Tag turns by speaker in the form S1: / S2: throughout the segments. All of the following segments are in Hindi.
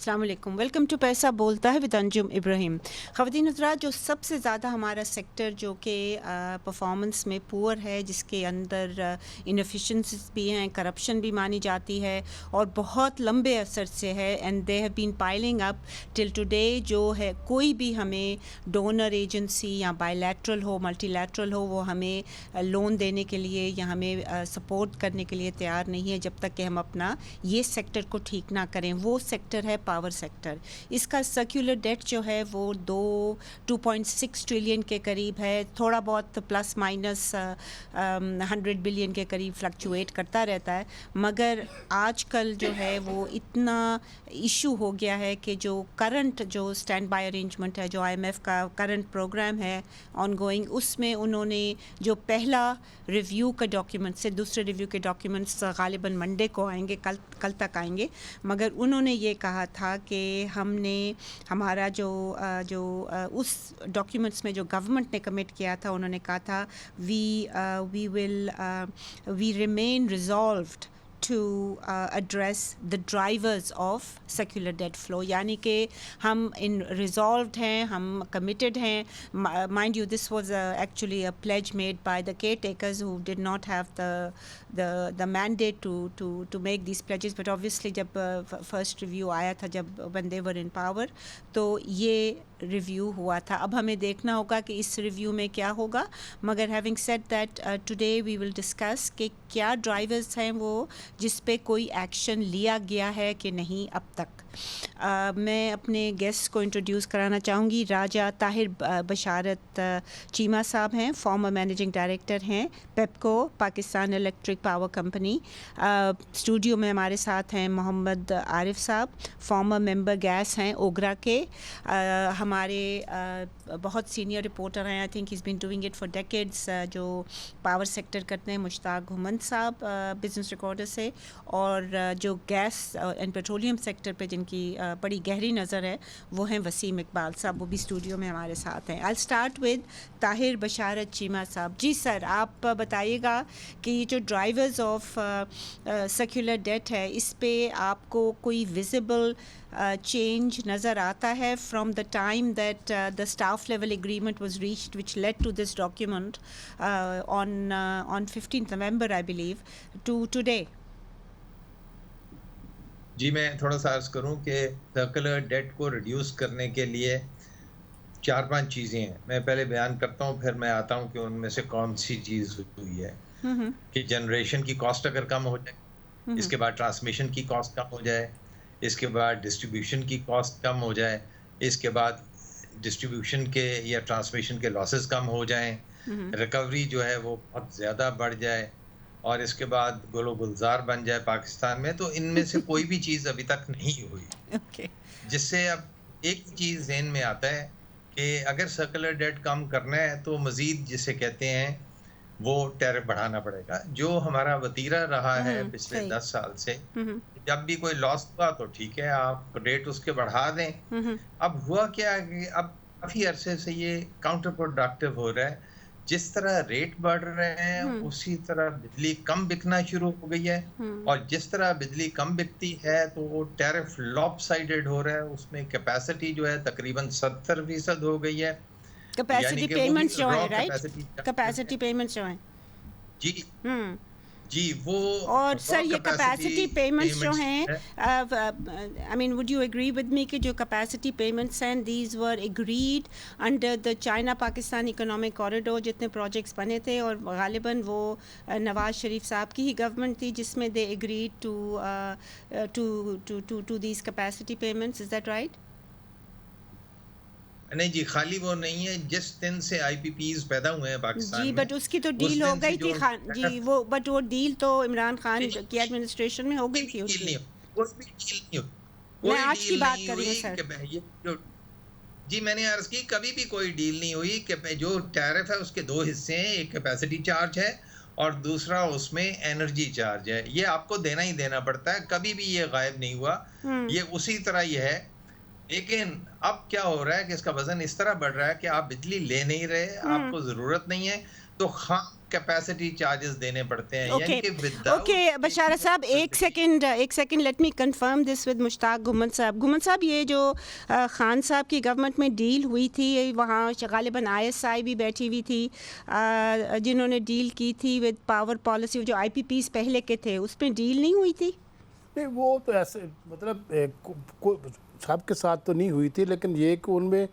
S1: अस्सलाम वालेकुम, वेलकम टू पैसा बोलता है विद अंजुम इब्राहिम। ख़वातीन हज़रात, जो सबसे ज़्यादा हमारा सेक्टर जो कि परफॉर्मेंस में पुअर है, जिसके अंदर इनएफिशिएंसीज भी हैं, करप्शन भी मानी जाती है और बहुत लंबे अरसे से है, and they have been piling up till today. जो है कोई भी हमें डोनर एजेंसी या बायलैटरल हो, मल्टीलैटरल हो, वो हमें लोन देने के लिए या हमें सपोर्ट करने के लिए तैयार नहीं है जब तक कि हम अपना ये सेक्टर को ठीक ना करें। वो सेक्टर है पावर सेक्टर। इसका सर्कुलर डेट जो है वो 2.6 ट्रिलियन के करीब है, थोड़ा बहुत प्लस माइनस 100 बिलियन के करीब फ्लक्चुएट करता रहता है, मगर आजकल जो है वो इतना इशू हो गया है कि जो करंट जो स्टैंड बाय अरेंजमेंट है, जो IMF का करंट प्रोग्राम है ऑनगोइंग, उसमें उन्होंने जो पहला रिव्यू का डॉक्यूमेंट से दूसरे रिव्यू के डॉक्यूमेंट्स गालिबन मंडे को आएंगे, कल तक आएंगे, मगर उन्होंने ये कहा था कि हमने हमारा उस डॉक्यूमेंट्स में जो गवर्नमेंट ने कमिट किया था, उन्होंने कहा था we remain resolved to address the drivers of secular debt flow, यानी कि हम इन resolved हैं, हम committed हैं. Mind you, this was actually a pledge made by the caretakers who did not have the mandate to make these pledges, but obviously जब first review आया था, जब when they were in power, तो ये रिव्यू हुआ था. अब हमें देखना होगा कि इस रिव्यू में क्या होगा, मगर having said that today we will discuss कि क्या ड्राइवर्स हैं वो जिस पे कोई एक्शन लिया गया है कि नहीं अब तक. मैं अपने गेस्ट को इंट्रोड्यूस कराना चाहूँगी. राजा ताहिर बशारत चीमा साहब हैं, फॉर्मर मैनेजिंग डायरेक्टर हैं PEPCO, Pakistan electric power company. Studio में हमारे साथ हैं मोहम्मद आरिफ साहब, फॉर्मर मेंबर गैस हैं ओगरा के. हमारे बहुत सीनियर रिपोर्टर हैं, I think he is been doing it for decades, जो पावर सेक्टर करते हैं, मुश्ताक घुमन साहब बिजनेस रिकॉर्डर से. और जो गैस एंड पेट्रोलियम सेक्टर पे जिनकी बड़ी गहरी नज़र है, वो हैं वसीम इकबाल साहब, वो भी स्टूडियो में हमारे साथ हैं. आई स्टार्ट विद ताहिर बशारत चीमा साहब. जी सर, आप बताइएगा कि ये जो ड्राइवर्स ऑफ सर्कुलर डेट है, इस पे आपको कोई विजिबल change नज़र आता है from the time that the staff level agreement was reached, which led to this document on 15th November, I believe, to today.
S2: जी, मैं थोड़ा सा अर्ज़ करूं कि सर्कुलर डेट को रिड्यूस करने के लिए 4-5 चीज़ें हैं. मैं पहले बयान करता हूं, फिर मैं आता हूं कि उनमें से कौन सी चीज़ हुई है. कि जनरेशन की कॉस्ट अगर कम हो जाए, इसके बाद ट्रांसमिशन की कॉस्ट कम हो जाए, इसके बाद डिस्ट्रीब्यूशन की कॉस्ट कम हो जाए, इसके बाद डिस्ट्रीब्यूशन के या ट्रांसमिशन के लॉसेस कम हो जाएं, रिकवरी जो है वो बहुत ज़्यादा बढ़ जाए, और इसके बाद गोलो गुलजार बन जाए पाकिस्तान में. तो इनमें से कोई भी चीज़ अभी तक नहीं हुई. जिससे अब एक चीज़ ज़हन में आता है कि अगर सर्कुलर डेट कम करना है तो मज़ीद जिसे कहते हैं वो टैरिफ बढ़ाना पड़ेगा, जो हमारा वतीरा रहा है पिछले 10 साल से. जब भी कोई लॉस हुआ तो ठीक है, आप रेट उसके बढ़ा दें. अब हुआ क्या कि अब काफ़ी अरसे से ये काउंटर प्रोडक्टिव हो रहा है. जिस तरह रेट बढ़ रहे हैं उसी तरह बिजली कम बिकना शुरू हो गई है, और जिस तरह बिजली कम बिकती है तो वो टैरिफ लॉपसाइडेड हो रहा है. उसमें कैपेसिटी जो है तकरीबन 70% हो गई है.
S1: कैपेसिटी पेमेंट्स जो है, राइट, कैपेसिटी पेमेंट्स जो हैं.
S2: जी जी, वो
S1: और सर ये कैपेसिटी पेमेंट्स जो हैं, I mean would you agree with me कि जो कैपेसिटी पेमेंट्स हैं, these were agreed under the China Pakistan economic corridor, जितने प्रोजेक्ट्स बने थे, और गालिबन वो नवाज शरीफ साहब की ही गवर्नमेंट थी जिसमें they agreed to these capacity payments. Is that right?
S2: नहीं जी, खाली वो नहीं है. जिस दिन से IPPs पैदा हुए हैं पाकिस्तान
S1: जी, बट उसकी तो डील हो गई थी जी, वो डील तो इमरान खान की एडमिनिस्ट्रेशन में हो गई थी.
S2: कोई डील नहीं हुई.
S1: मैं आज की बात कर रही हूं सर.
S2: जी, मैंने अर्ज की कभी भी कोई डील नहीं हुई. कि जो टैरिफ है उसके 2 हिस्से हैं, एक कैपेसिटी चार्ज है और दूसरा उसमें एनर्जी चार्ज है. ये आपको देना ही देना पड़ता है, कभी भी ये गायब नहीं हुआ. ये उसी तरह ये है. लेकिन अब क्या हो रहा है कि इसका वजन इस तरह बढ़ रहा है कि आप बिजली ले नहीं रहे, आपको ज़रूरत नहीं है, तो कैपेसिटी चार्जेस देने पड़ते हैं,
S1: ओके
S2: यानी कि विदाउट
S1: ओके बशारत साहब, एक second, let me confirm this with Mushtaq घुमन साहब, ये जो खान साहब की गवर्नमेंट में डील हुई थी, वहाँ गालिबन ISI भी बैठी हुई थी, जिन्होंने डील की थी विद पावर पॉलिसी, जो IPPs पहले के थे, उस पर डील नहीं हुई थी?
S3: नहीं, वो तो ऐसे मतलब सबके साथ तो नहीं हुई थी, लेकिन ये कि उनमें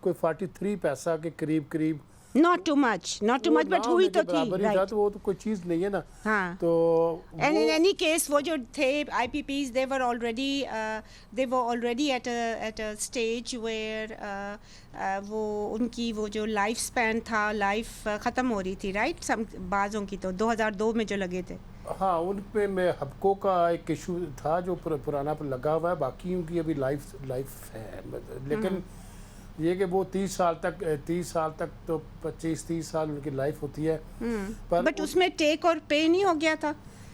S3: कोई 43 पैसा के करीब
S1: नॉट टू मच बट हुई तो थी,
S3: राइट? तो वो तो कोई चीज़ नहीं है ना।
S1: हाँ,
S3: तो
S1: एंड इन एनी केस वो जो थे IPPs, they were already at a stage where वो उनकी वो जो लाइफ स्पैन था, लाइफ ख़त्म हो रही थी, राइट? सब बाज़ों की तो 2002 में जो लगे थे।
S3: हाँ, उन पे में हबको का एक इशू था जो पुराना पर लगा हुआ है, बाकी उनकी अभी लाइफ है, लेकिन ये कि वो 30 साल तक तो 25-30 साल उनकी लाइफ होती है। पर
S1: बट उसमें टेक और पे नहीं हो गया था?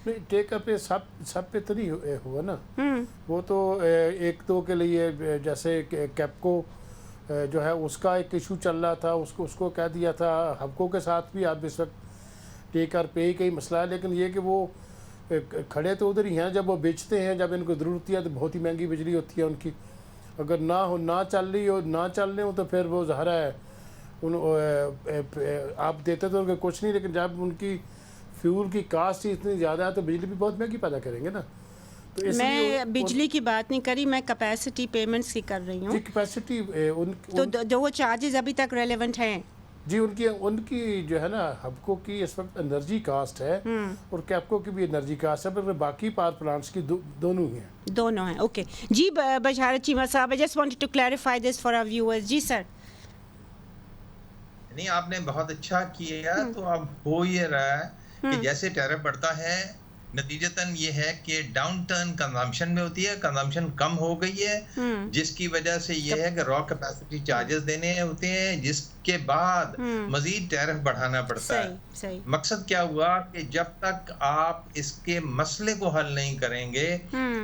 S3: नहीं, टेक पे सब पे तो नहीं हुआ ना। वो तो एक दो के लिए, जैसे कैपको जो है उसका एक इशू चल रहा था, उसको कह दिया था। हबको के साथ भी आप इस वक्त टेक और पे का ही मसला है, लेकिन ये कि वो खड़े तो उधर ही हैं, जब वो बेचते हैं, जब इनको ज़रूरत है तो बहुत ही महंगी बिजली होती है उनकी। अगर ना चल रही हो तो फिर वो ज़ाहिर है आप देते तो उनको कुछ नहीं, लेकिन जब उनकी फ्यूल की कास्ट ही इतनी ज़्यादा है तो बिजली भी बहुत महंगी पैदा करेंगे ना। तो
S1: मैं बिजली की बात नहीं करी, मैं कैपेसिटी पेमेंट्स की कर रही हूँ।
S3: कैपेसिटी
S1: तो जो वो चार्जेस अभी तक रेलेवेंट हैं
S3: जी, उनकी जो है ना, हबको की इस वक्त एनर्जी कास्ट है और कैपको की भी एनर्जी कास्ट है, पर बाकी पावर प्लांट्स की दोनों ही हैं।
S1: दोनों हैं, ओके जी। बशारत चीमा साहब, I just wanted to clarify this for our viewers. जी सर।
S2: नहीं, आपने बहुत अच्छा किया। तो अब हो ये रहा है कि जैसे टैरिफ बढ़ता है, नतीजतन ये है कि डाउन टर्न कंजम्पशन में होती है, कंजम्पशन कम हो गई है, जिसकी वजह से ये है कि रॉ कैपेसिटी चार्जेस देने होते हैं, जिसके बाद मजीद टैरिफ बढ़ाना पड़ता है।
S1: सही।
S2: मकसद क्या हुआ कि जब तक आप इसके मसले को हल नहीं करेंगे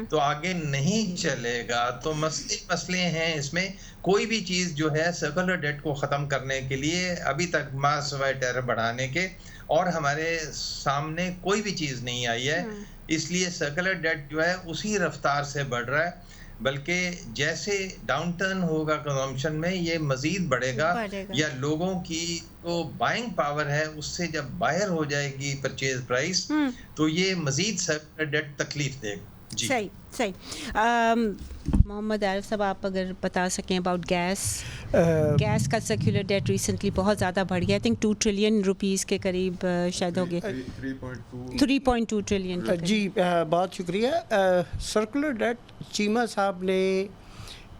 S2: तो आगे नहीं चलेगा। तो मसले हैं इसमें। कोई भी चीज जो है सर्कुलर डेट को खत्म करने के लिए अभी तक सिवाय टैरिफ बढ़ाने के और हमारे सामने कोई भी चीज नहीं आई है। इसलिए सर्कुलर डेट जो है उसी रफ्तार से बढ़ रहा है, बल्कि जैसे डाउन टर्न होगा कंजम्पशन में ये मजीद बढ़ेगा। या लोगों की तो बाइंग पावर है, उससे जब बाहर हो जाएगी परचेज प्राइस, तो ये मजीद सर्कुलर डेट तकलीफ देगा। जी
S1: सही। मोहम्मद आरिफ साहब, आप अगर बता सकें अबाउट गैस का सर्कुलर डेट रिसेंटली बहुत ज़्यादा बढ़ गया। आई थिंक 2 ट्रिलियन रुपीस के करीब शायद हो गए, 3.2 ट्रिलियन।
S4: जी, बहुत शुक्रिया। सर्कुलर डेट चीमा साहब ने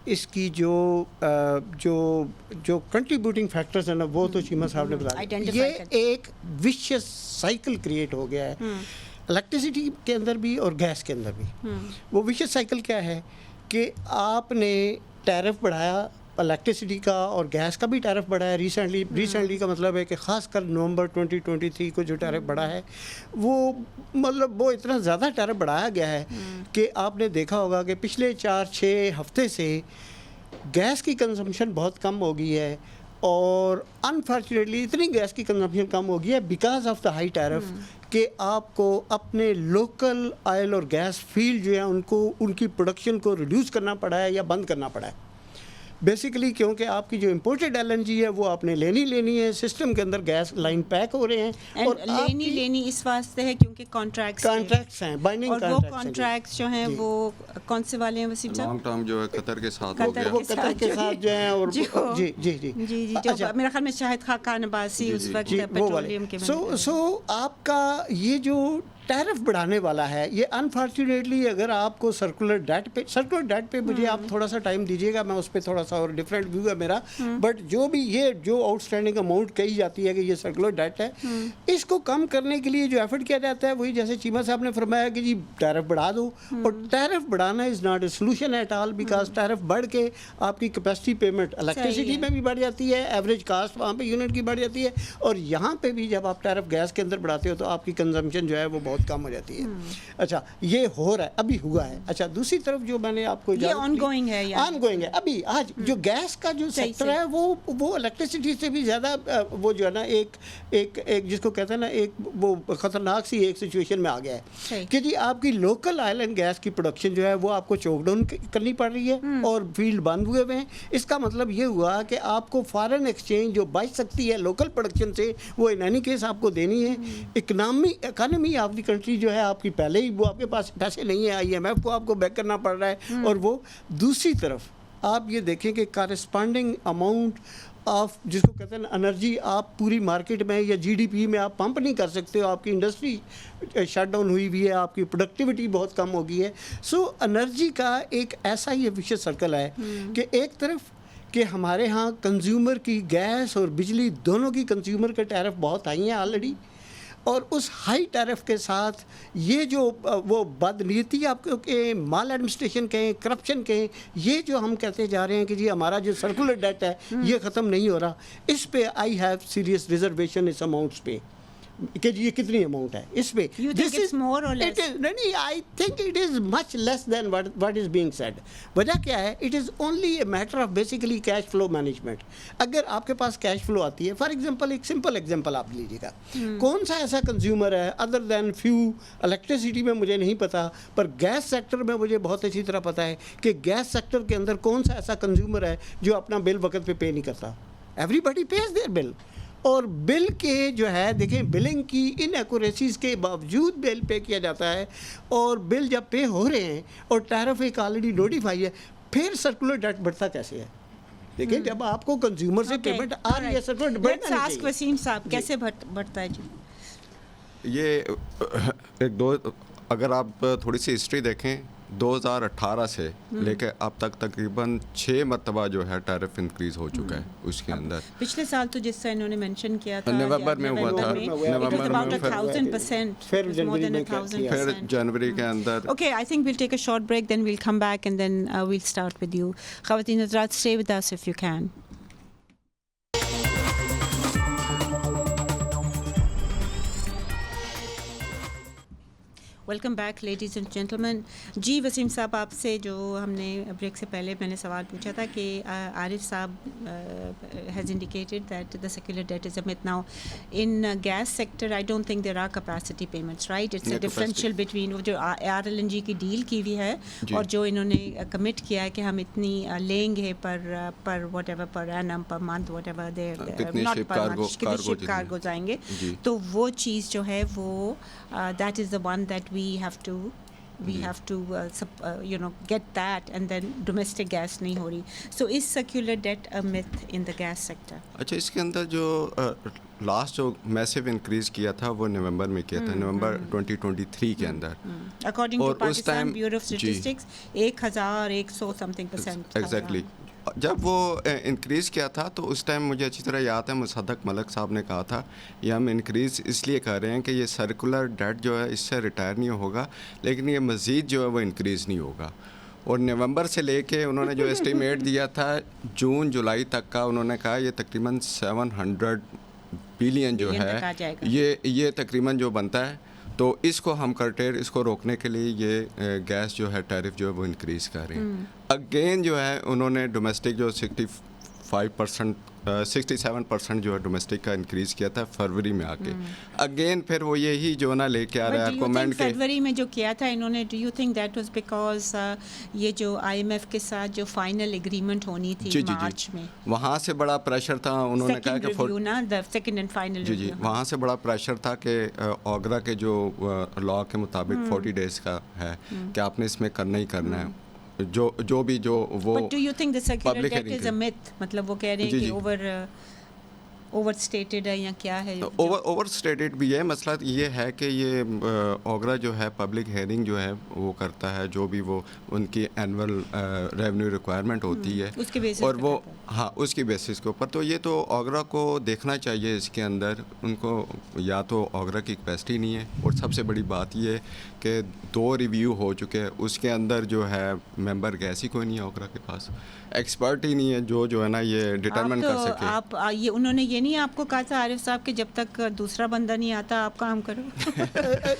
S4: इसकी जो कंट्रीब्यूटिंग फैक्टर्स हैं ना, वो तो चीमा साहब ने बताया। ये एक विशियस साइकिल क्रिएट हो गया है इलेक्ट्रिसिटी के अंदर भी और गैस के अंदर भी। वो विशियस साइकिल क्या है कि आपने टैरिफ बढ़ाया इलेक्ट्रिसिटी का और गैस का भी टैरिफ बढ़ाया रिसेंटली का मतलब है कि ख़ासकर नवंबर 2023 को जो टैरिफ बढ़ा है वो इतना ज़्यादा टैरिफ बढ़ाया गया है कि आपने देखा होगा कि पिछले 4-6 हफ्ते से गैस की कंजम्पशन बहुत कम हो गई है। और अनफॉर्चुनेटली इतनी गैस की कंजम्पशन कम हो गई है because of the high tariff कि आपको अपने लोकल ऑयल और गैस फील्ड जो है उनकी प्रोडक्शन को रिड्यूस करना पड़ा है या बंद करना पड़ा है बेसिकली, क्योंकि आपकी जो इम्पोर्टेड LNG है वो आपने लेनी है। सिस्टम के अंदर गैस लाइन पैक हो रहे हैं और
S1: लेनी इस वास्ते है क्योंकि कॉन्ट्रैक्ट्स हैं,
S4: बाइंडिंग
S1: और वो कॉन्ट्रैक्ट्स जो हैं वो कौन से वाले हैं वसीम साहब?
S5: लॉन्ग टर्म जो है कतर के साथ हो गया,
S4: वो कतर के साथ जो है। और
S1: जी जो मेरा ख्याल में शाहिद खान अब्बासी उस वक्त पेट्रोलियम के।
S4: सो आपका ये जो टैरिफ बढ़ाने वाला है ये अनफॉर्चुनेटली अगर आपको सर्कुलर डेट पे मुझे आप थोड़ा सा टाइम दीजिएगा, मैं उस पर थोड़ा सा और डिफरेंट व्यू है मेरा। बट जो आउटस्टैंडिंग अमाउंट कही जाती है कि ये सर्कुलर डेट है, इसको कम करने के लिए जो एफर्ट किया जाता है वही जैसे चीमा साहब ने फरमाया कि जी टैरिफ बढ़ा दो। और टैरिफ बढ़ाना is not a solution at all, because tariff बढ़ के आपकी कैपेसिटी पेमेंट इलेक्ट्रिसिटी में भी बढ़ जाती है, एवरेज कास्ट वहाँ पर यूनिट की बढ़ जाती है। और यहाँ पर भी जब आप टैरिफ गैस के अंदर बढ़ाते हो तो आपकी कंजम्पशन जो है वो बहुत बहुत कम हो जाती है। अच्छा, ये हो रहा है, अभी हुआ है। अच्छा, दूसरी तरफ जो मैंने आपको
S1: ये ऑनगोइंग है,
S4: ऑनगोइंग है अभी। आज जो गैस का जो सेक्टर है वो इलेक्ट्रिसिटी से भी ज़्यादा वो जो है ना एक जिसको कहते हैं ना, एक वो ख़तरनाक सी एक सिचुएशन में आ गया है कि जी आपकी लोकल ऑयल एंड गैस की प्रोडक्शन जो है वो आपको चोक डाउन करनी पड़ रही है और फील्ड बंद हुए हुए हैं। इसका मतलब ये हुआ कि आपको फॉरेन एक्सचेंज जो बच सकती है लोकल प्रोडक्शन से, वो इन एनी केस आपको देनी है। इकनॉमी ऑफ द कंट्री जो है आपकी पहले ही वो आपके पास पैसे नहीं है, IMF को आपको बैक करना पड़ रहा है। और वो दूसरी तरफ आप ये देखें कि कॉरेस्पॉन्डिंग अमाउंट ऑफ जिसको कहते हैं एनर्जी आप पूरी मार्केट में या GDP में आप पंप नहीं कर सकते हो। आपकी इंडस्ट्री शट डाउन हुई हुई है, आपकी प्रोडक्टिविटी बहुत कम हो गई है। सो एनर्जी का एक ऐसा ही विशेष सर्कल है कि एक तरफ कि हमारे यहाँ कंज्यूमर की गैस और बिजली दोनों की कंज्यूमर के टैरिफ बहुत हाई हैं ऑलरेडी, और उस हाई टैरिफ के साथ ये जो वो बदनीति आपको के माल एडमिनिस्ट्रेशन कहें, करप्शन कहें, ये जो हम कहते जा रहे हैं कि जी हमारा जो सर्कुलर डेट है ये ख़त्म नहीं हो रहा, इस पे आई हैव सीरियस रिजर्वेशन इस अमाउंट्स पे कि जी ये कितनी अमाउंट है इस पे।
S1: This is more or less?
S4: नहीं, I think it is much less than what is being said. वजह क्या है? It is only a matter of basically cash flow management. अगर आपके पास कैश फ्लो आती है, फॉर एग्जांपल एक सिंपल एग्जांपल आप लीजिएगा, कौन सा ऐसा कंज्यूमर है अदर देन फ्यू, इलेक्ट्रिसिटी में मुझे नहीं पता, पर गैस सेक्टर में मुझे बहुत अच्छी तरह पता है कि गैस सेक्टर के अंदर कौन सा ऐसा कंज्यूमर है जो अपना बिल वक्त पे पे नहीं करता। एवरीबडी पेज देयर बिल, और बिल के जो है देखें बिलिंग की इनएक्यूरेसीज के बावजूद बिल पे किया जाता है, और बिल जब पे हो रहे हैं और टैरिफ एक ऑलरेडी नोटिफाई है, फिर सर्कुलर डेट बढ़ता कैसे है? देखिए जब आपको कंज्यूमर से पेमेंट आ रही है, सर्कुलर बढ़ना नहीं चाहिए।
S1: वसीम साहब कैसे बढ़ता है जी?
S5: ये एक दो, अगर आप थोड़ी सी हिस्ट्री देखें 2018 से लेके अब तक तकरीबन 6 मरतबा जो है टैरिफ इंक्रीज हो चुका है उसके अंदर।
S1: पिछले साल तो जिस तरह इन्होंने मेंशन किया था
S5: नवंबर में हुआ था,
S1: नवंबर में 1000%,
S4: फिर
S5: जनवरी के अंदर।
S1: Okay, I think we'll take a short break, then we'll come back and then we'll start with you. Khawateen Hazrat, stay with us if you can. Welcome back ladies and gentleman. जी वसीम साहब, आपसे जो हमने ब्रेक से पहले मैंने सवाल पूछा था कि आरिफ साहब has indicated that the circular debt is a myth. Now in gas sector I don't think there are capacity payments, right? It's a differential between वो जो RLNG की डील की हुई है और जो इन्होंने कमिट किया है कि हम इतनी लेंगे पर whatever per annum per month whatever they not per month कितने शिप कार्गो जाएंगे, तो वो चीज़ जो है वो that is the one that we have to get that, and then domestic gas नहीं हो रही. So is circular debt a myth in the gas sector?
S5: अच्छा, इसके अंदर जो लास्ट जो मैसिव इंक्रीज किया था वो नवंबर में किया था, नवंबर 2023 के अंदर,
S1: according to Pakistan bureau of statistics 1100 समथिंग%।
S5: एग्जैक्टली। जब वो इंक्रीज़ किया था तो उस टाइम मुझे अच्छी तरह याद है मुसद्दक मलिक साहब ने कहा था ये हम इंक्रीज़ इसलिए कर रहे हैं कि ये सर्कुलर डेट जो है इससे रिटायर नहीं होगा, लेकिन ये मज़ीद जो है वो इंक्रीज़ नहीं होगा। और नवंबर से लेके उन्होंने जो एस्टिमेट दिया था जून जुलाई तक का, उन्होंने कहा ये तकरीबन 700 बिलियन जो है ये तकरीबन जो बनता है, तो इसको हम इसको रोकने के लिए ये गैस जो है टैरिफ जो है वो इंक्रीज़ कर रहे हैं। अगेन जो है उन्होंने डोमेस्टिक जो 67% जो है डोमेस्टिक का इंक्रीज़ किया था फरवरी में आके। अगेन फिर वो यही जो ना लेके आ रहा है कमेंट के
S1: फरवरी में जो किया था इन्होंने, do you think that was because ये जो IMF के साथ जो फाइनल एग्रीमेंट होनी थी मार्च में,
S5: वहाँ से बड़ा प्रेशर था? उन्होंने कहा कि
S1: द सेकंड एंड फाइनल
S5: जी वहाँ से बड़ा प्रेशर था कि ओगरा के जो लॉ के मुताबिक 40 डेज़ का है कि आपने इसमें करना ही करना है जो भी जो वो।
S1: But do you think the circular debt is a myth? मतलब वो कह रहे हैं कि ओवरस्टेटेड है या क्या है?
S5: ओवरस्टेटेड भी है। मसला ये है कि ये ओगरा जो है पब्लिक हेयरिंग जो है वो करता है, जो भी वो उनकी एनुअल रेवेन्यू रिक्वायरमेंट होती है,
S1: उसके बेसिस
S5: और वो हाँ, उसकी बेसिस के ऊपर। तो ये तो ओगरा को देखना चाहिए इसके अंदर, उनको या तो ओगरा की कैपेसिटी नहीं है, और सबसे बड़ी बात ये कि 2 रिव्यू हो चुके हैं, उसके अंदर जो है मेंबर गैस ही कोई नहीं है ओगरा के पास, एक्सपर्ट ही नहीं है जो है ना ये डिटरमिन कर सके।
S1: आप ये उन्होंने ये नहीं आपको कहा था आरिफ साहब कि जब तक दूसरा बंदा नहीं आता आप काम करो?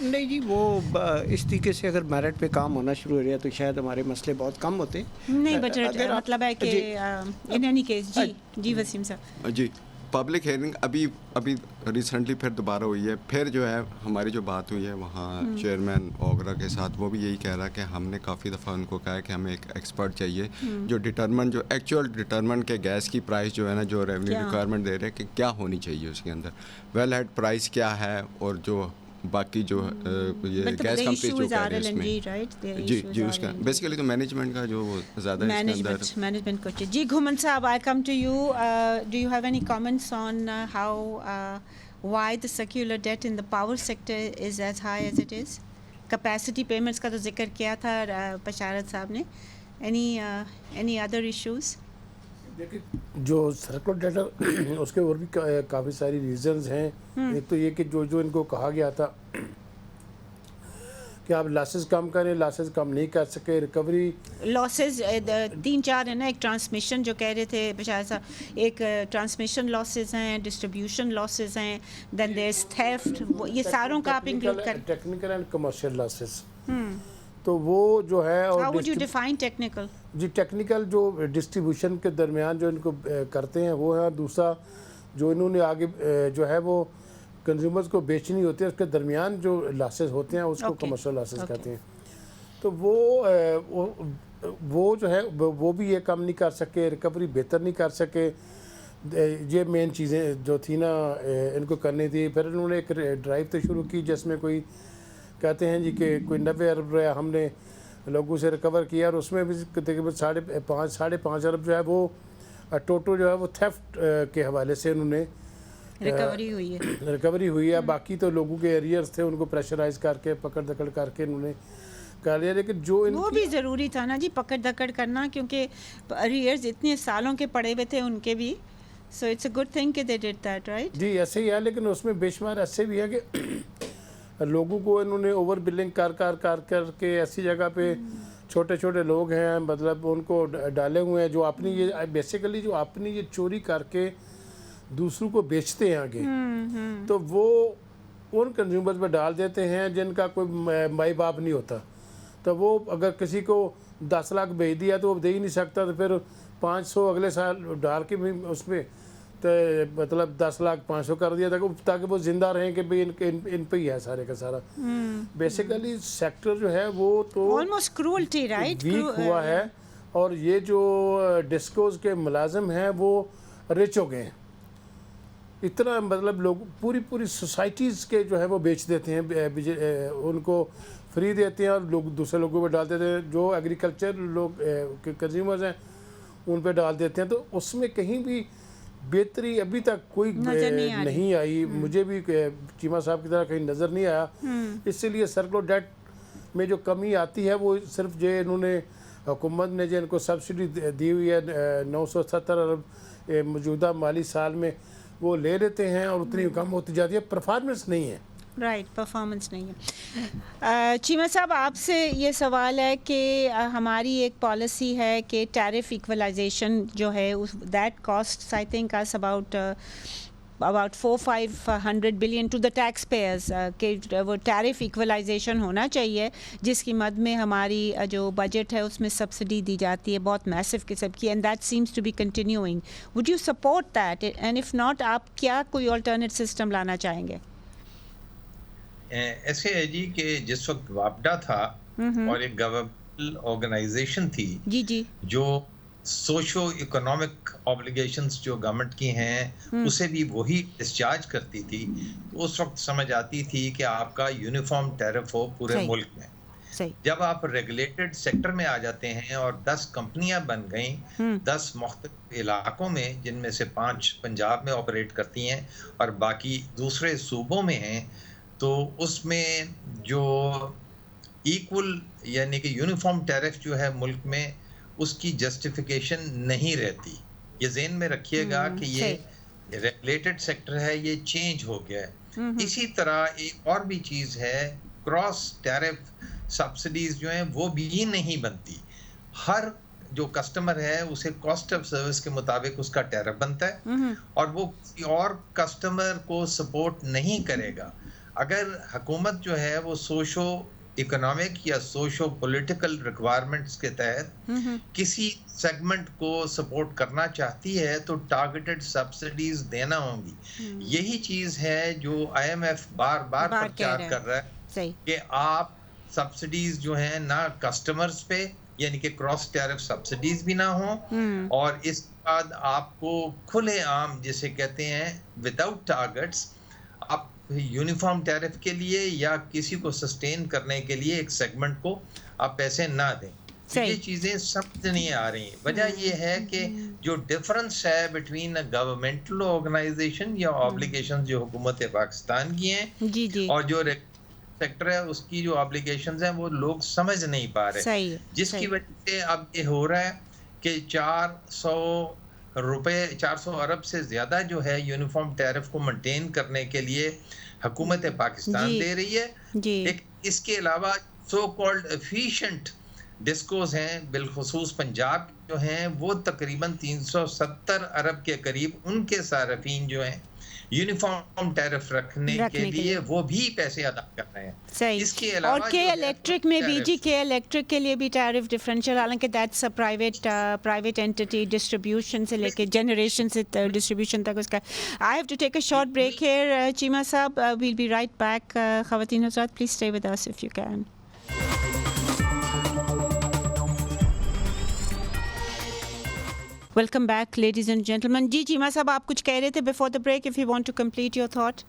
S4: नहीं जी, वो इस तरीके से अगर मेरिट पे काम होना शुरू हो गया तो शायद हमारे मसले बहुत कम होते।
S1: नहीं, बट मतलब है कि इन एनी केस जी वसीम साहब
S5: जी, पब्लिक हियरिंग अभी रिसेंटली फिर दोबारा हुई है। फिर जो है हमारी जो बात हुई है वहाँ चेयरमैन ओगरा के साथ, वो भी यही कह रहा है कि हमने काफ़ी दफ़ा उनको कहा है कि हमें एक एक्सपर्ट चाहिए जो एक्चुअल डिटरमिन के गैस की प्राइस जो है ना, जो रेवेन्यू रिक्वायरमेंट दे रहे हैं कि क्या होनी चाहिए उसके अंदर, वेल हेड प्राइस क्या है, और जो बाकी जो ये गैस कंपनी जो कह रहे हैं इसमें जी उसका बेसिकली तो मैनेजमेंट का जो ज़्यादा
S1: मैनेजमेंट को। जी घुमन साहब, I come to you, do you have any comments on how why the circular debt in the power sector is as high as it is? Capacity payments का तो जिक्र किया था बशारत साहब ने, एनी अदर इश्यूज़?
S3: देखिए, जो सर्कुलर डेटा उसके और भी काफ़ी सारी रीजंस हैं। एक तो ये कि जो इनको कहा गया था कि आप लॉसेस कम करें, लॉसेस कम नहीं कर सके, रिकवरी
S1: लॉसेस 3-4 है ना, एक ट्रांसमिशन जो कह रहे थे बशार साहब, एक ट्रांसमिशन लॉसेस हैं, डिस्ट्रीब्यूशन लॉसेस हैं, देन देयर इज थेफ्ट, ये सारों का आप इंक्लूड कर,
S3: टेक्निकल एंड कमर्शियल लॉसेस। तो वो जो है, और
S1: how would you define technical?
S3: जी, टेक्निकल जो डिस्ट्रीब्यूशन के दरमियान जो इनको करते हैं वो है, और दूसरा जो इन्होंने आगे जो है वो कंज्यूमर्स को बेचनी होती है, उसके दरमियान जो लॉसेस होते हैं उसको कमर्शियल लॉसेस कहते हैं। तो वो जो है वो भी ये कम नहीं कर सके, रिकवरी बेहतर नहीं कर सके। ये मेन चीज़ें जो थी ना इनको करनी थी। फिर इन्होंने एक ड्राइव तो शुरू की जिसमें कोई कहते हैं जी कि कोई 90 अरब रुपया हमने लोगों से रिकवर किया, और उसमें भी तकरीबन 5.5 अरब जो है वो टोटल जो है वो थेफ्ट के हवाले से उन्होंने रिकवरी हुई है। बाकी तो लोगों के एरियर्स थे, उनको प्रेशराइज करके पकड़ दकड़ करके उन्होंने कर लिया। लेकिन जो
S1: वो भी ज़रूरी था ना जी, पकड़ दकड़ करना, क्योंकि एरियर्स इतने सालों के पड़े हुए थे उनके भी। So it's a good thing कि दे डिड दैट, राइट?
S3: जी ऐसे ही है, लेकिन उसमें बेशुमार ऐसे भी है कि लोगों को इन्होंने ओवर बिलिंग कर के ऐसी जगह पे छोटे छोटे लोग हैं, मतलब उनको डाले हुए हैं जो अपनी ये बेसिकली जो अपनी ये चोरी करके दूसरों को बेचते हैं आगे, तो वो उन कंज्यूमर्स पे डाल देते हैं जिनका कोई माई बाप नहीं होता। तो वो अगर किसी को 10 लाख भेज दिया तो वो दे ही नहीं सकता, तो फिर 500 अगले साल डाल के भी उसमें तो मतलब 10 लाख 500 कर दिया था ताकि वो जिंदा रहें कि भाई इन पे ही है सारे का सारा। बेसिकली सेक्टर जो है वो तो
S1: ऑलमोस्ट क्रूअल्टी, राइट,
S3: वीक हुआ है, और ये जो डिस्कोज के मुलाजिम हैं वो रिच हो गए हैं। इतना मतलब लोग पूरी सोसाइटीज़ के जो है वो बेच देते हैं, उनको फ्री देते हैं और लोग दूसरे लोगों पे डाल देते हैं। जो एग्रीकल्चर लोग कंज्यूमर्स हैं उन पे डाल देते हैं। तो उसमें कहीं भी बेहतरी अभी तक कोई नहीं आई। मुझे भी चीमा साहब की तरह कहीं नज़र नहीं आया। इसीलिए सर्कुलर डेट में जो कमी आती है वो सिर्फ जो इन्होंने हुकूमत ने जो इनको सब्सिडी दी हुई है 970 अरब मौजूदा माली साल में, वो ले लेते हैं और उतनी कम होती जाती है, परफॉर्मेंस नहीं है।
S1: राइट, परफॉर्मेंस नहीं है। चीमा साहब, आपसे ये सवाल है कि हमारी एक पॉलिसी है कि टैरिफ इक्वलाइजेशन जो है उस that cost I think us about 400-500 billion to the tax payers, के वो टैरिफ इक्वलाइजेशन होना चाहिए जिसकी मद में हमारी जो बजट है उसमें सब्सिडी दी जाती है बहुत मैसिव किस्म की, and that seems to be continuing. Would you support that, and if not आप क्या कोई अल्टरनेट सिस्टम लाना चाहेंगे?
S2: ऐसे है जी कि जिस वक्त वापडा था और एक गवर्नमेंटल ऑर्गेनाइजेशन थी
S1: जी
S2: जो सोशो इकोनॉमिक ऑब्लिगेशंस जो गवर्नमेंट की हैं उसे भी वही डिस्चार्ज करती थी, तो उस वक्त समझ आती थी कि आपका यूनिफॉर्म टैरिफ हो पूरे मुल्क में। जब आप रेगुलेटेड सेक्टर में आ जाते हैं और 10 कंपनियां बन गईं 10 मुख्तलिफ इलाकों में, जिनमें से 5 पंजाब में ऑपरेट करती हैं और बाकी दूसरे सूबों में हैं, तो उसमें जो इक्वल यानी कि यूनिफॉर्म टैरिफ जो है मुल्क में उसकी जस्टिफिकेशन नहीं रहती। ये ज़हन में रखिएगा कि ये रेगुलेटेड सेक्टर है, ये चेंज हो गया है। इसी तरह एक और भी चीज़ है, क्रॉस टैरिफ सब्सिडीज जो हैं वो भी नहीं बनती। हर जो कस्टमर है उसे कॉस्ट ऑफ सर्विस के मुताबिक उसका टैरिफ बनता है और वो किसी और कस्टमर को सपोर्ट नहीं करेगा। अगर हुकूमत जो है वो सोशो इकोनॉमिक या सोशो पॉलिटिकल रिक्वायरमेंट्स के तहत किसी सेगमेंट को सपोर्ट करना चाहती है तो टारगेटेड सब्सिडीज देना होंगी। यही चीज है जो IMF बार बार प्रचार कर रहा है कि आप सब्सिडीज जो है ना कस्टमर्स पे, यानी कि क्रॉस टैरिफ सब्सिडीज भी ना हो, और इसके बाद आपको खुलेआम जिसे कहते हैं विदाउट टारगेट्स, आप यूनिफॉर्म टैरिफ के लिए या किसी को सस्टेन करने के लिए एक सेगमेंट को आप पैसे ना दें। तो ये चीजें समझ नहीं आ रही। वजह ये है कि जो डिफरेंस है बिटवीन गवर्नमेंटल ऑर्गेनाइजेशन या ऑब्लिगेशंस जो हुकूमत पाकिस्तान की हैं और जो सेक्टर है उसकी जो ऑब्लिगेशंस हैं वो लोग समझ नहीं पा रहे, जिसकी वजह से अब ये हो रहा है कि 400 अरब से ज्यादा जो है यूनिफॉर्म टैरिफ को मेंटेन करने के लिए हुकूमत पाकिस्तान दे रही है। इसके अलावा सो कॉल्ड एफिशिएंट डिस्कोस हैं, बिलखुसूस पंजाब जो हैं वो तकरीबन 370 अरब के करीब उनके सार्फिन जो हैं यूनिफॉर्म टैरिफ रखने के लिए वो भी पैसे अदा कर रहे हैं।
S1: सही।
S2: इसके अलावा
S1: और के इलेक्ट्रिक में भी के इलेक्ट्रिक के लिए भी टैरिफ डिफरेंशियल, हालांकि that's a private entity, distribution से लेके जनरेशन से डिस्ट्रीब्यूशन तक उसका। I have to take a short break here Cheema साहब, वील बी राइट बैक। ख़वातीन हज़रात, please stay with us if you can. Welcome back, ladies and gentlemen. जी चीमा साहब, आप कुछ कह रहे थे before the break, if you want to complete your thought.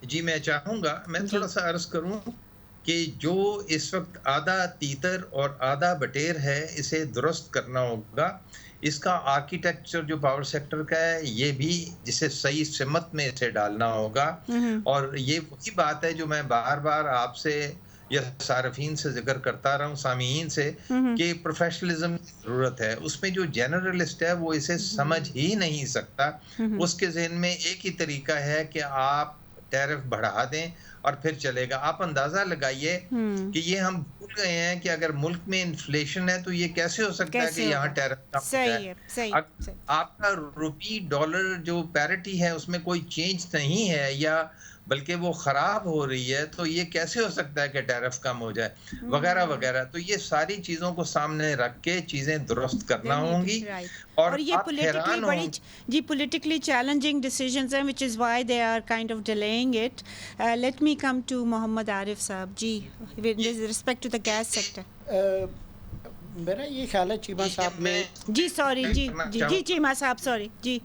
S2: जी मैं चाहूँगा, मैं थोड़ा सा अर्ज करूँ कि जो इस वक्त आधा तीतर और आधा बटेर है इसे दुरुस्त करना होगा। इसका आर्किटेक्चर जो पावर सेक्टर का है ये भी जिसे सही सिमत में इसे डालना होगा। और ये वही बात है जो मैं बार बार आपसे या सारफीन से जिक्र करता रहा हूँ, सामीन से, कि प्रोफेशनलिज्म की जरूरत है। उसमें जो जनरलिस्ट है वो इसे समझ ही नहीं सकता। उसके ज़हन में एक ही तरीका है कि आप टैरिफ बढ़ा दें और फिर चलेगा। आप अंदाजा लगाइए कि ये हम भूल गए हैं कि अगर मुल्क में इन्फ्लेशन है तो ये कैसे हो सकता है कि यहाँ टैरिफ कम हो जाए। आपका रुपी डॉलर जो पैरिटी है उसमें कोई चेंज नहीं है या बल्कि वो खराब हो रही है, तो ये कैसे हो सकता है कि टैरिफ कम हो जाए, वगैरह वगैरह। तो ये सारी चीजों को सामने रख के चीजें दुरुस्त करना होंगी।
S1: और ये politically बड़ी जी politically challenging decisions हैं, which is why they are kind of delaying it. Let me come to Mohammad Arif साहब जी, with respect to the gas sector.
S4: मेरा ये ख्याल है चीमा साहब ने
S1: जी सॉरी जी चीमा साहब सॉरी जी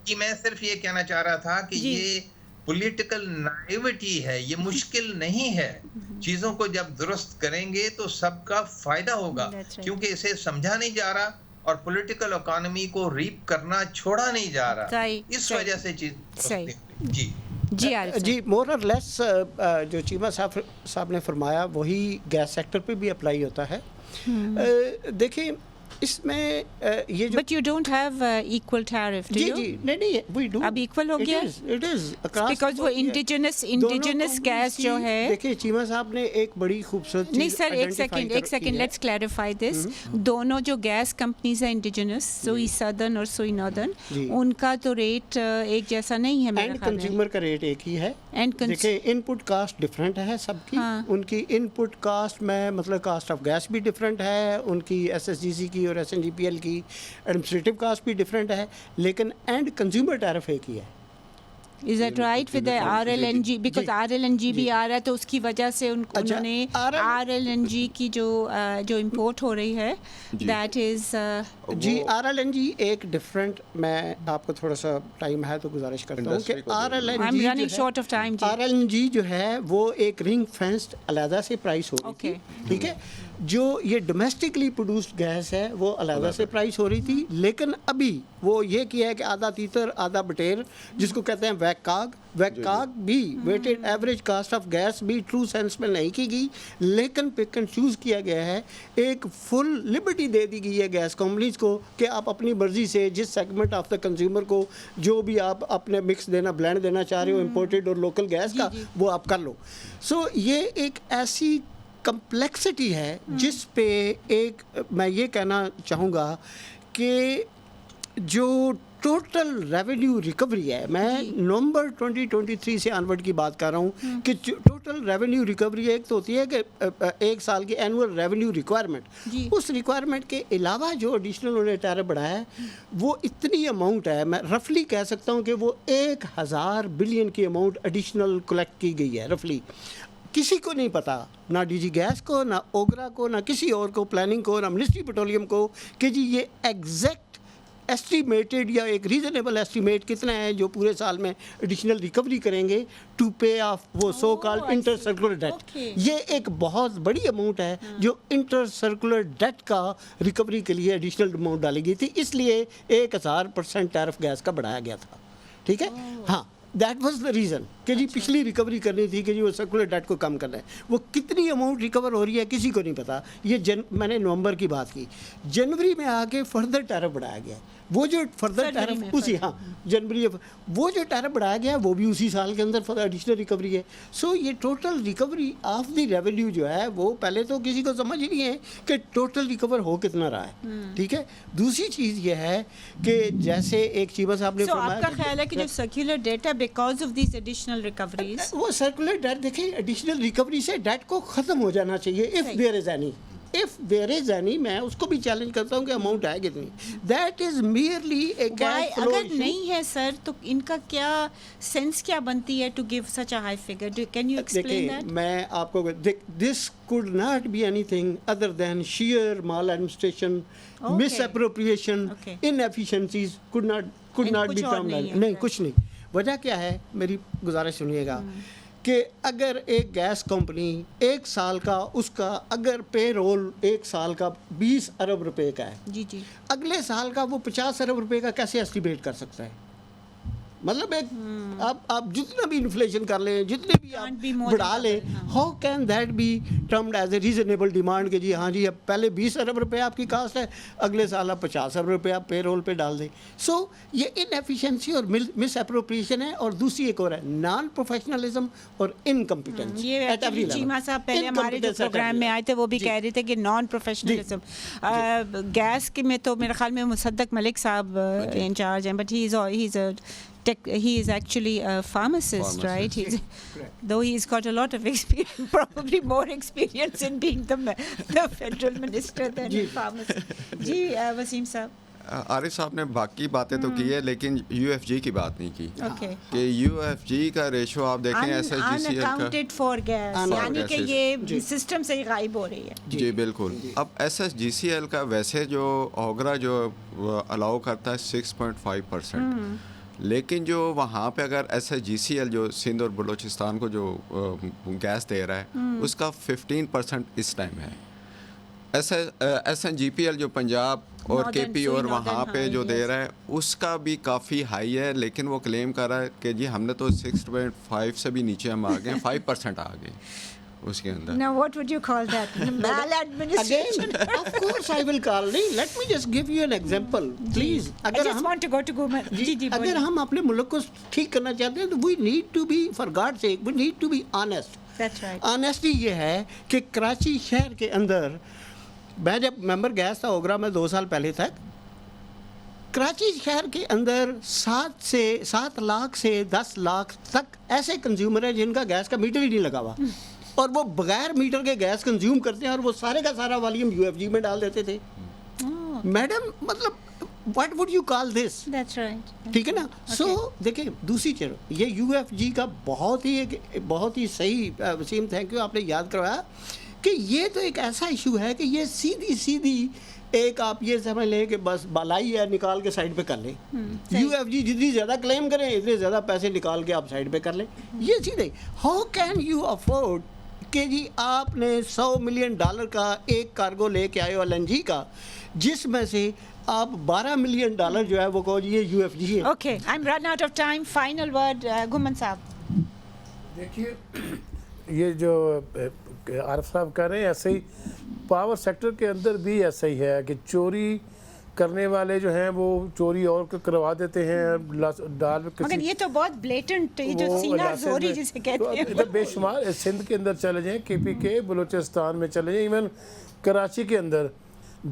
S2: कि मैं सिर्फ ये कहना चाह रहा था कि ये पॉलिटिकल नाइविटी है, ये मुश्किल नहीं है। चीजों को जब दुरुस्त करेंगे तो सबका फायदा होगा, क्योंकि इसे समझा नहीं जा रहा और पॉलिटिकल इकोनॉमी को रीप करना छोड़ा नहीं जा रहा। इस वजह से चीज
S4: जी मोर और लेस जो चीमा साहब ने फरमाया वही गैस सेक्टर पे भी अप्लाई होता है। देखिए इसमें ये जो
S1: But you don't have equal tariff, do you?
S4: जी नहीं we do.
S1: अब equal हो गया?
S4: It is across.
S1: Because वो indigenous gas जो है।
S4: देखिए चीमा साहब ने एक बड़ी खूबसूरत चीज
S1: नहीं सर, एक सेकंड let's clarify this. दोनों जो गैस कंपनीज हैं indigenous, सोई southern और सोई northern, उनका तो रेट एक जैसा नहीं है मेरा ख्याल में।
S4: कंज्यूमर का रेट एक ही है। देखिए इनपुट कास्ट डिफरेंट है सबकी। उनकी इनपुट कास्ट में मतलब कास्ट ऑफ गैस भी डिफरेंट है, उनकी SSGC की और SNGPL की एडमिनिस्ट्रेटिव कास्ट भी डिफरेंट है, लेकिन एंड कंज्यूमर टैरिफ एक ही है।
S1: Is that right with the RLNG? Because RLNG भी आ रहा है तो उसकी वजह से उन्होंने RLNG की जो इंपोर्ट हो रही है that is
S4: जी RLNG एक डिफरेंट, मैं आपको थोड़ा सा टाइम है तो गुजारिश करता हूँ कि
S1: I'm running short of time।
S4: RLNG जो है वो एक रिंग फेंस्ड अलहदा से प्राइस होगी, ठीक है। जो ये डोमेस्टिकली प्रोड्यूस्ड गैस है वो अलग से प्राइस हो रही थी, लेकिन अभी वो ये किया है कि आधा तीतर आधा बटेर, जिसको कहते हैं वैकाग भी weighted average cost of gas भी ट्रू सेंस में नहीं की गई, लेकिन पिक एंड चूज़ किया गया है। एक फुल लिबर्टी दे दी गई है गैस कंपनीज को कि आप अपनी मर्जी से जिस सेगमेंट ऑफ द कंज्यूमर को जो भी आप अपने मिक्स देना, ब्लेंड देना चाह रहे हो इंपोर्टेड और लोकल गैस का, वो आप कर लो। सो ये एक ऐसी कम्प्लेक्सिटी है जिस पे एक मैं ये कहना चाहूँगा कि जो टोटल रेवेन्यू रिकवरी है, मैं नवंबर 2023 से ऑनवर्ड की बात कर रहा हूँ कि टोटल रेवेन्यू रिकवरी एक तो होती है कि एक साल की एनुअल रेवेन्यू रिक्वायरमेंट, उस रिक्वायरमेंट के अलावा जो एडिशनल उन्होंने टैरिफ बढ़ाया है वो इतनी अमाउंट है, मैं रफली कह सकता हूँ कि वो 1000 बिलियन की अमाउंट एडिशनल कलेक्ट की गई है रफली। किसी को नहीं पता, ना डीजी गैस को, ना ओगरा को, ना किसी और को, प्लानिंग को, ना मिनिस्ट्री पेट्रोलियम को, कि जी ये एग्जैक्ट एस्टिमेटेड या एक रीजनेबल एस्टिमेट कितना है जो पूरे साल में एडिशनल रिकवरी करेंगे टू पे ऑफ वो so called inter circular debt. ये एक बहुत बड़ी अमाउंट है जो इंटर सर्कुलर डेट का रिकवरी के लिए एडिशनल अमाउंट डाली गई थी, इसलिए 1000% टैरिफ गैस का बढ़ाया गया था। ठीक है, हाँ, दैट वाज द रीज़न कि जी पिछली रिकवरी करनी थी कि जी वो सर्कुलर डेट को कम करना है। वो कितनी अमाउंट रिकवर हो रही है किसी को नहीं पता। ये मैंने नवंबर की बात की, जनवरी में आके फर्दर टैरिफ बढ़ाया गया। वो जो फर्दर टैरिफ उसी जनवरी वो जो टैरिफ बढ़ाया गया वो भी उसी साल के अंदर फर्दर एडिशनल रिकवरी है। सो ये total recovery of the revenue जो है वो पहले तो किसी को समझ ही नहीं है कि टोटल रिकवर हो कितना रहा है। ठीक है, दूसरी चीज़ ये है कि जैसे एक चीज़ साहब ने
S1: फरमाया, आपका ख्याल है कि जो सर्कुलर डेट है because of this additional recoveries,
S4: वो सर्कुलर डेट देखें, एडिशनल रिकवरी से डेट को ख़त्म हो जाना चाहिए इफ़ देयर इज एनी। मैं उसको भी चैलेंज करता हूँ कि अमाउंट है कितनी, that is merely A cash flow.
S1: अगर नहीं है सर तो इनका क्या सेंस क्या बनती है to give such a high figure? Can you explain that?
S4: मैं आपको this could not be anything other than sheer maladministration, misappropriation, inefficiencies could not be termed। नहीं, कुछ नहीं। वजह क्या है, मेरी गुजारिश सुनिएगा कि अगर एक गैस कंपनी एक साल का उसका अगर पे रोल एक साल का 20 अरब रुपए का है,
S1: जी,
S4: अगले साल का वो 50 अरब रुपए का कैसे एस्टिमेट कर सकता है? मतलब एक आप जितना भी इन्फ्लेशन कर लें, जितने भी आप बढ़ा लें, how can that be termed as a reasonable demand कि जी हाँ जी अब पहले 20 अरब रुपए आपकी कास्ट है, अगले साल आप 50 अरब रुपए आप पे रोल पे डाल दें। सो ये इनएफिशिएंसी और मिस एप्रोप्रिएशन है। और दूसरी एक और है नॉन प्रोफेशनलिज्म और इनकम्पिटेंस।
S1: ये चीमा साहब पहले हमारे जो प्रोग्राम में आए थे वो भी कह रहे थे कि नॉन प्रोफेशनलिज्म गैस के में तो मेरे ख्याल में मुसद्दक मलिक साहब इंचार्ज हैं, but he is actually a pharmacist, right? Though he's got a lot of experience, probably more experience in being the federal minister than a pharmacist. जी वसीम साहब,
S5: आरिफ साहब ने बाकी बातें तो की है लेकिन यूएफजी की बात नहीं की कि यूएफजी का रेशो आप देखें एसएचजीसीएल का
S1: अनअकाउंटेड फॉर गैस, यानी कि ये सिस्टम से ही गायब हो रही है।
S5: जी बिल्कुल। अब एसएचजीसीएल का वैसे जो ओगरा जो अलाउ करता है 6.5%, लेकिन जो वहाँ पे अगर एसएचजीसीएल जो सिंध और बलूचिस्तान को जो गैस दे रहा है उसका 15% इस टाइम है। एसएनजीपीएल जो पंजाब और केपी और वहाँ पे जो दे रहा है उसका भी काफ़ी हाई है, लेकिन वो क्लेम कर रहा है कि जी हमने तो 6.5 से भी नीचे हम आ गए, 5% आ गए उसके अंदर।
S1: Now what would you call that? Maladministration?
S4: Of course I will call. Let me just give you an example, please.
S1: I just want to go to Goma. जी
S4: अगर हम अपने मुल्क को ठीक करना चाहते हैं तो we need to be, for God's sake, we need to be honest.
S1: That's right.
S4: Honesty ये है कि कराची शहर के अंदर, मैं जब मेंबर गैस था ओगरा में 2 साल पहले तक, कराची शहर के अंदर 7 लाख से 10 लाख तक ऐसे कंज्यूमर हैं जिनका गैस का मीटर ही नहीं लगा हुआ और वो बगैर मीटर के गैस कंज्यूम करते हैं और वो सारे का सारा वॉल्यूम यूएफजी में डाल देते थे। मैडम मतलब what would you call this?
S1: That's right,
S4: ठीक है ना। सो देखिए दूसरी चीज़ ये यूएफजी का बहुत ही सही, वसीम थैंक यू, आपने याद करवाया कि ये तो एक ऐसा इशू है कि ये सीधी एक आप ये समझ लें कि बस बालाई है, निकाल के साइड पे कर लें। यूएफजी जितनी ज़्यादा क्लेम करें इतने ज़्यादा पैसे निकाल के आप साइड पे कर लें, ये सीधे। हाउ कैन यू अफोर्ड कि जी आपने $100 मिलियन का एक कार्गो लेके आए हो LNG का, जिसमें से आप $12 मिलियन जो है वो कहो जी ये UFG है।
S1: Okay, I am run out of time, final word घुमन साहब।
S3: देखिए, ये जो आरिफ साहब कह रहे हैं, ऐसे ही पावर सेक्टर के अंदर भी ऐसा ही है कि चोरी करने वाले जो हैं वो चोरी और करवा देते हैं डाल में।
S1: मगर ये तो बहुत ब्लेटेंट, ये जो सीना जोरी जिसे कहते हैं,
S3: तो बेशुमार सिंध के अंदर चले जाएं, KPK बलूचिस्तान में चले जाएं, इवन कराची के अंदर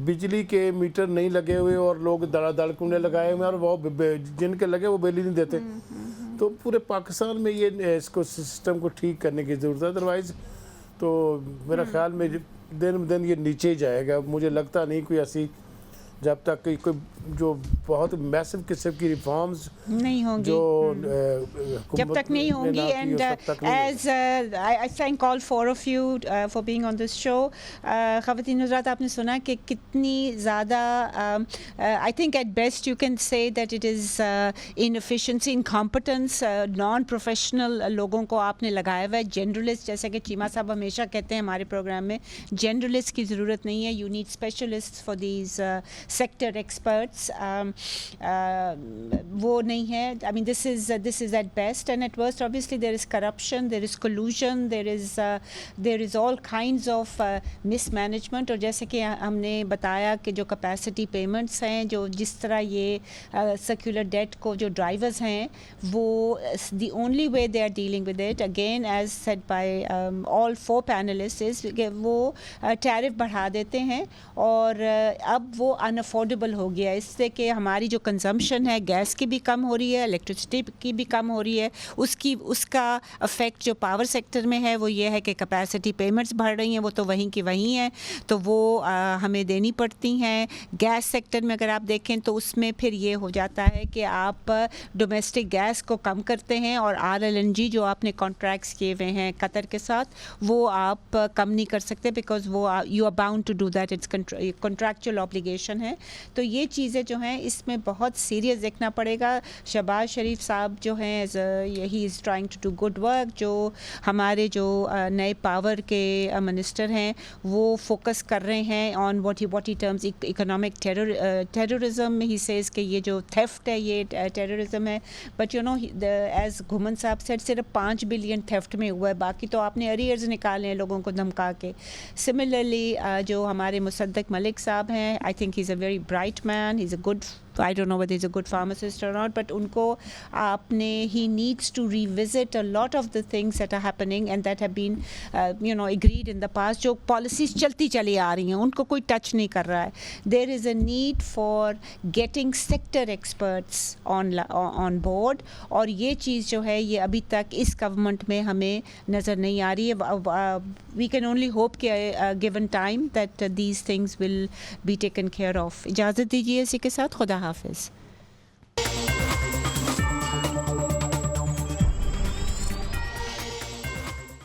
S3: बिजली के मीटर नहीं लगे हुए और लोग दड़ कुंडे लगाए हुए और वो जिनके लगे वो बिजली नहीं देते। तो पूरे पाकिस्तान में ये इसको सिस्टम को ठीक करने की ज़रूरत है, अदरवाइज़ तो मेरा ख्याल में दिन ब दिन ये नीचे ही जाएगा। मुझे लगता नहीं कोई ऐसी, जब तक कोई जो बहुत मैसिव किस्म की रिफॉर्म्स
S1: नहीं होंगी, जब तक नहीं होंगी। And as I thank all four of you for being on this show. ख़वातीन हज़रात, आपने सुना कि कितनी ज़्यादा I think at best you can say that it is inefficiency, incompetence, non professional लोगों को आपने लगाया हुआ है। जनरलिस्ट, जैसे कि चीमा साहब हमेशा कहते हैं हमारे प्रोग्राम में, जनरलिस्ट की ज़रूरत नहीं है, you need specialist for these sector experts. वो नहीं है। I mean this is at best, and at worst obviously there is corruption, there is collusion, there is all kinds of mismanagement. और जैसे कि हमने बताया कि जो कैपेसिटी पेमेंट्स हैं, जो जिस तरह ये सर्कुलर डेट को जो ड्राइवर्स हैं, वो the only way they are dealing with it, again as said by all four panelist, is वो टैरिफ बढ़ा देते हैं और अब वो अनअफोर्डेबल हो गया, इससे कि हमारी जो कंजम्पशन है गैस की भी कम हो रही है, इलेक्ट्रिसिटी की भी कम हो रही है। उसका अफेक्ट जो पावर सेक्टर में है वो ये है कि कैपेसिटी पेमेंट्स बढ़ रही हैं, वो तो वहीं की वहीं हैं, तो वो हमें देनी पड़ती हैं। गैस सेक्टर में अगर आप देखें तो उसमें फिर ये हो जाता है कि आप डोमेस्टिक गैस को कम करते हैं और RLNG जो आपने कॉन्ट्रैक्ट्स किए हुए हैं कतर के साथ, वो आप कम नहीं कर सकते, बिकॉज वो you are bound to do that, it's contractual obligation है। तो ये चीज़ें जो हैं इसमें बहुत सीरियस देखना पड़ेगा। शहबाज शरीफ साहब जो हैं, he is trying to do good work. जो हमारे जो नए पावर के मिनिस्टर हैं वो फोकस कर रहे हैं on what he terms economic terrorism. He says कि ये जो थेफ्ट है ये टेररिज्म है, बट यू नो एज घुमन साहब सेड सिर्फ 5 बिलियन थेफ्ट में हुआ है, बाकी तो आपने अरियर्स निकाले हैं लोगों को धमका के। सिमिलरली जो हमारे मुसद्दक मलिक साहब हैं, I think he is a very bright man, he is a good, I don't know whether he's a good pharmacist or not, but उनको आपने he needs to revisit a lot of the things that are happening and that have been agreed in the past. जो policies चलती चली आ रही हैं उनको कोई touch नहीं कर रहा है. There is a need for getting sector experts on board, और ये चीज़ जो है ये अभी तक इस गवर्नमेंट में हमें नज़र नहीं आ रही है. We can only hope कि given time that these things will be taken care of. इजाज़त दीजिए इसी के साथ, खुदा हाफिज़.